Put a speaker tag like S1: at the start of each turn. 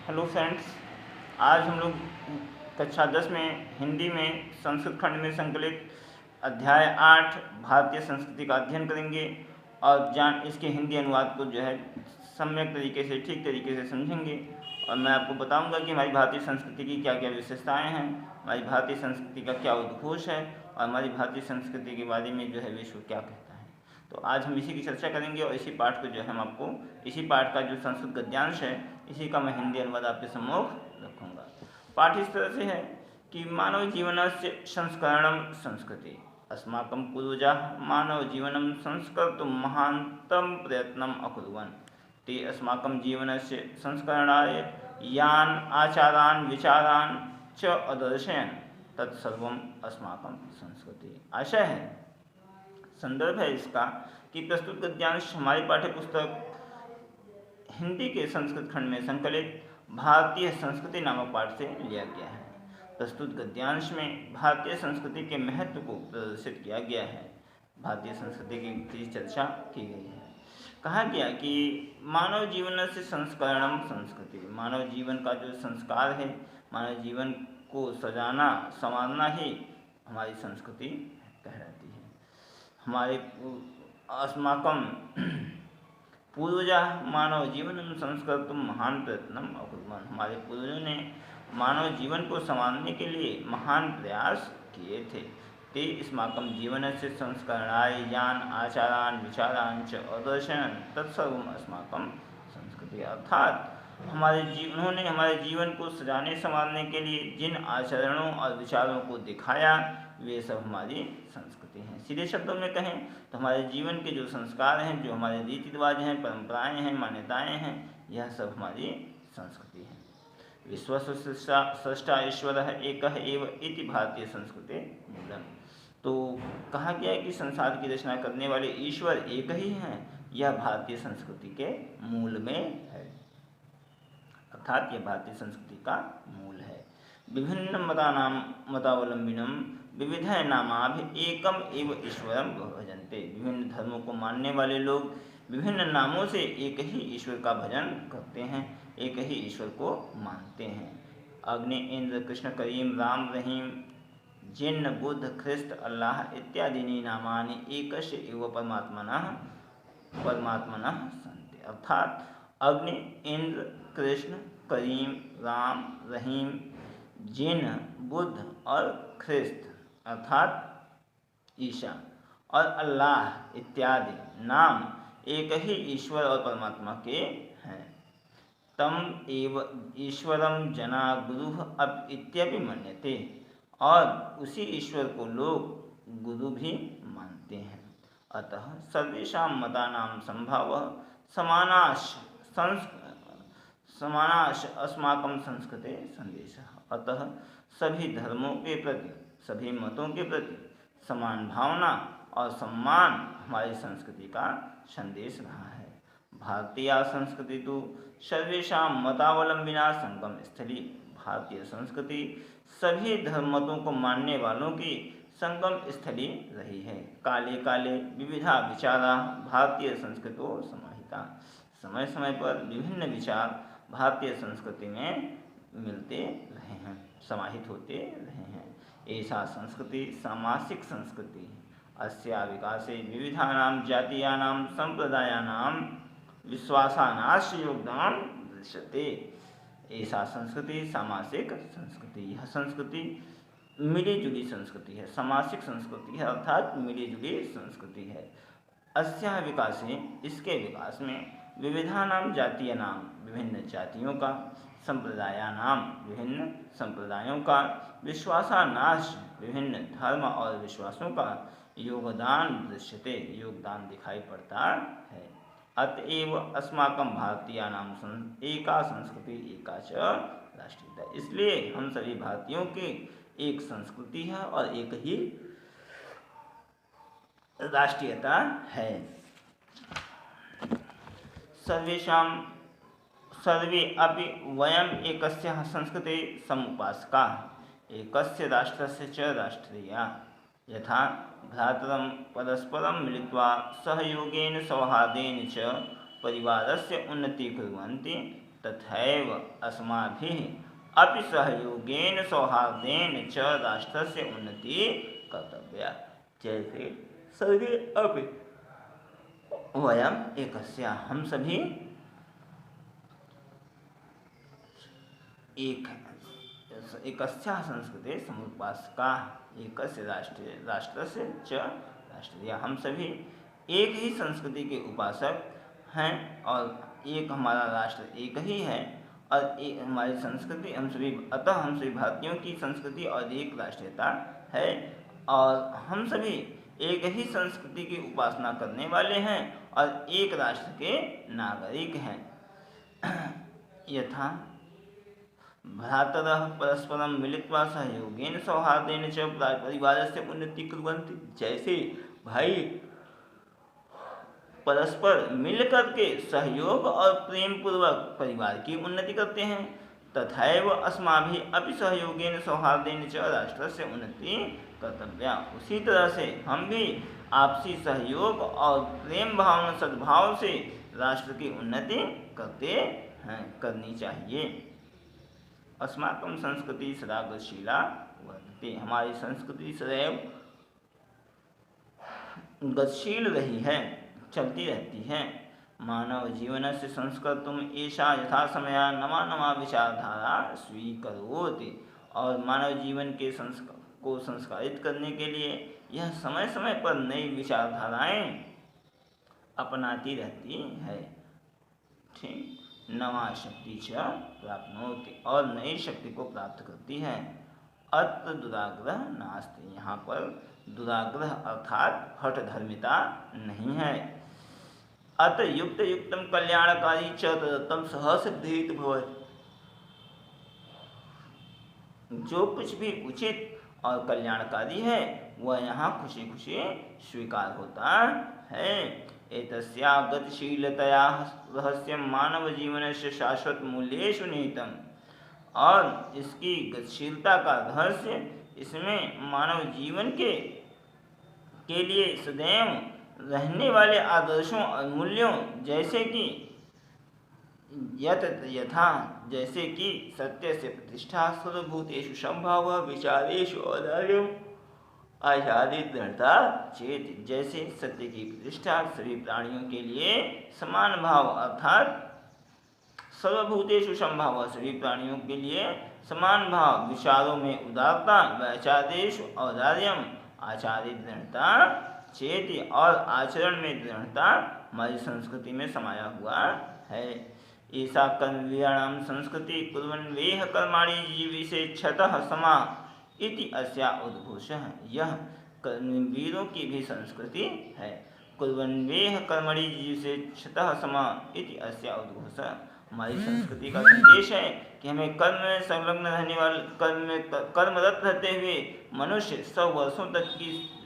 S1: Hello friends. आज हम लोग कक्षा 10 में हिंदी में संस्कृत खंड में संकलित अध्याय 8 भारतीय संस्कृति का अध्ययन करेंगे और इसके हिंदी अनुवाद को सम्यक तरीके से, ठीक तरीके से समझेंगे। और मैं आपको बताऊंगा कि हमारी भारतीय संस्कृति की क्या क्या विशेषताएं हैं, हमारी भारतीय संस्कृति का क्या उद्घोष है और हमारी भारतीय संस्कृति के बारे में विश्व क्या कहता है। तो आज हम इसी की चर्चा करेंगे और इसी पाठ को हम आपको इसी पाठ का जो संस्कृत गद्यांश है इसी का मैं हिंदी अनुवाद आपके सम्मुख रखूँगा। पाठ इस तरह से है कि मानव जीवनस्य संस्करणं संस्कृति अस्माकं पूर्वजाः मानव जीवनं संस्कर्तुं महान्तं प्रयत्नम् अकुर्वन् ते अस्माकं जीवनस्य संस्करणाय यान् आचारान् विचारान् च अदर्शयन् तत्सर्वम् अस्माकं संस्कृति। आशय है, संदर्भ है इसका कि प्रस्तुत गद्यांश हमारी पाठ्य पुस्तक हिंदी के संस्कृत खंड में संकलित भारतीय संस्कृति नामक पाठ से लिया गया है। प्रस्तुत गद्यांश में भारतीय संस्कृति के महत्व को प्रदर्शित किया गया है, भारतीय संस्कृति की चर्चा की गई है। कहा गया कि मानव जीवन से संस्करणम संस्कृति, मानव जीवन का जो संस्कार है, मानव जीवन को सजाना संवारना ही हमारी संस्कृति कहलाती है। हमारे अस्माकं पूर्वजा मानव जीवन संस्कर्तुं महान प्रयत्नम अकुर्वन्, हमारे पूर्वजों ने मानव जीवन को संवारने के लिए महान प्रयास किए थे। ते अस्माकं जीवनस्य संस्करणाय यान आचारान् विचारान् च अदर्शयन् तत्सर्वम् अस्माकं संस्कृति, अर्थात उन्होंने हमारे जीवन को सजाने संवारने के लिए जिन आचरणों और विचारों को दिखाया वे सब हमारी संस्कृति हैं। सीधे शब्दों में कहें तो हमारे जीवन के जो संस्कार हैं, जो हमारे रीति रिवाज हैं, परंपराएं हैं, मान्यताएं हैं, यह सब हमारी संस्कृति है। विश्वस्य सृष्टा ईश्वरः एकः एव इति भारतीय संस्कृते मूलम्। तो कहा गया है कि संसार की रचना करने वाले ईश्वर एक ही हैं, यह भारतीय संस्कृति के मूल में है, अर्थात यह भारतीय संस्कृति का मूल है। विभिन्न मतावलंबिनम विविधय नामाभि एकम एव ईश्वरम भजन्ते, विभिन्न धर्मों को मानने वाले लोग विभिन्न नामों से एक ही ईश्वर का भजन करते हैं, एक ही ईश्वर को मानते हैं। अग्नि, इंद्र, कृष्ण, करीम, राम, रहीम, जिन्न, बुद्ध, ख्रिस्त, अल्लाह इत्यादीनि नामानि एकस्य एव परमात्मनः सन्ति, अर्थात अग्नि, इंद्र, कृष्ण, करीम, राम, रहीम, जिन्न, बुद्ध और ख्रिस्त अर्थात ईशा और अल्लाह इत्यादि नाम एक ही ईश्वर और परमात्मा के हैं। तम एव ईश्वरम जना गुरु अब इत्यपि मन्यते, और उसी ईश्वर को लोग गुरु भी मानते हैं। अतः सर्वेषां मतानां संभावः समानाश अस्माकं संस्कृते संदेशः, अतः सभी धर्मों के प्रति, सभी मतों के प्रति समान भावना और सम्मान हमारी संस्कृति का संदेश रहा है। भारतीय संस्कृति तो सर्वेषां मतावलंबिना संगम स्थली, भारतीय संस्कृति सभी धर्म मतों को मानने वालों की संगम स्थली रही है। काले काले विविधा विचारा भारतीय संस्कृतो समाहिता, समय समय पर विभिन्न विचार भारतीय संस्कृति में मिलते रहे हैं, समाहित होते रहे हैं। ऐसा संस्कृति सामासिक संस्कृति, अस्या विकासे विविधानां जातीयानां संप्रदायानां विश्वासानाश्च योगदान दृश्यते। ऐसा संस्कृति सामासिक संस्कृति, यह संस्कृति मिली जुली संस्कृति है, सामासिक संस्कृति है, अर्थात मिली जुली संस्कृति है। अस्या विकासे, इसके विकास में, विविधानां जातीयानां, विभिन्न जातियों का, संप्रदायानां, विभिन्न संप्रदायों का, विश्वासानाश्च, विभिन्न धर्म और विश्वासों का योगदान दृश्यते, योगदान दिखाई पड़ता है। अतएव अस्माकं भारतीयानां एका संस्कृति एका च राष्ट्रीयता, इसलिए हम सभी भारतीयों की एक संस्कृति है और एक ही राष्ट्रीयता है। सर्वे अपि वयम एकस्याः संस्कृते समुपासकाः, एकस्य राष्ट्रस्य च राष्ट्रीया, यथा भ्रातरं परस्परं मिलित्वा सहयोगेन सौहार्देन च परिवारस्य उन्नतिं कुर्वन्ति तथैव अस्माभिः अपि सहयोगेन सौहार्देन च राष्ट्रस्य उन्नति कर्तव्या। जैसे सर्वे अपि वयम एकस्य, हम सभी एक एकस्याः संस्कृते समुपासका, एकस्य राष्ट्रस्य च राष्ट्रीय, हम सभी एक ही संस्कृति के उपासक हैं और एक हमारा राष्ट्र एक ही है और एक हमारी संस्कृति, हम सभी अतः हम सभी भारतीयों की संस्कृति और एक राष्ट्रीयता है और हम सभी एक ही संस्कृति की उपासना करने वाले हैं और एक राष्ट्र के नागरिक हैं। यथा भ्रातरः परस्परं मिलित्वा सहयोगेन सौहार्देन च परिवारस्य उन्नति कुर्वन्ति। जैसे भाई परस्पर मिलकर के सहयोग और प्रेम पूर्वक परिवार की उन्नति करते हैं। तथैव अस्माभिः अपि सहयोगेन सौहार्देन च राष्ट्रस्य उन्नति कर्तव्या। उसी तरह से हम भी आपसी सहयोग और प्रेम भावना सद्भाव से राष्ट्र की उन्नति करते हैं, करनी चाहिए। अस्माकं संस्कृति सदा गतिशीला वर्तते। हमारी संस्कृति सदैव गतिशील रही है, चलती रहती है। मानव जीवनस्य संस्कर्तुम् एषा यथा समया नमा नमा विचारधारा स्वीकरोति। और मानव जीवन के को संस्कारित करने के लिए यह समय समय पर नई विचारधाराएं अपनाती रहती है। ठीक, नवा शक्ति च प्राप्नोति, और नई शक्ति को प्राप्त करती है। अत्र दुराग्रह नास्ति, यहाँ पर दुराग्रह अर्थात हठधर्मिता नहीं है। अत युक्त युक्तम कल्याणकारी च तदत्तम सहसिद्धेत भवति। जो कुछ भी उचित और कल्याणकारी है वह यहाँ खुशी खुशी स्वीकार होता है। एतस्या गतिशीलतया रहस्यं मानव जीवनस्य शाश्वत मूल्येषु निहितम्। और इसकी गतिशीलता का रहस्य इसमें मानव जीवन के लिए सदैव रहने वाले आदर्शों और मूल्यों, जैसे कि यथा जैसे कि सत्य से प्रतिष्ठा, सर्वभूतेषु संभाव, विचारेषु औदार्यम्, आचार्य दृढ़ता चेत। जैसे सत्य की प्रतिष्ठा, सभी प्राणियों के लिए समान भाव अर्थात सर्वभूतेषु संभाव, सभी प्राणियों के लिए समान भाव, विचारों में उदारता, आचार्येषु औदार्यम, आचार्य दृढ़ता चेति, और आचरण में दृढ़ता हमारी संस्कृति में समाया हुआ है। ऐसा कर्मवीराणां संस्कृति कुर्वन्वेह कर्माणि जीविषेच्छतः समा इति अस्या उद्घोषः। यह कर्मवीरों की भी संस्कृति है। कुर्वन्वेह कर्मणि जीविषेच्छतः समा इति अस्या उद्घोषः। हमारी संस्कृति का संदेश है कि हमें कर्म में संलग्न रहने वाले कर्मरत रहते हुए मनुष्य 100 वर्षों तक की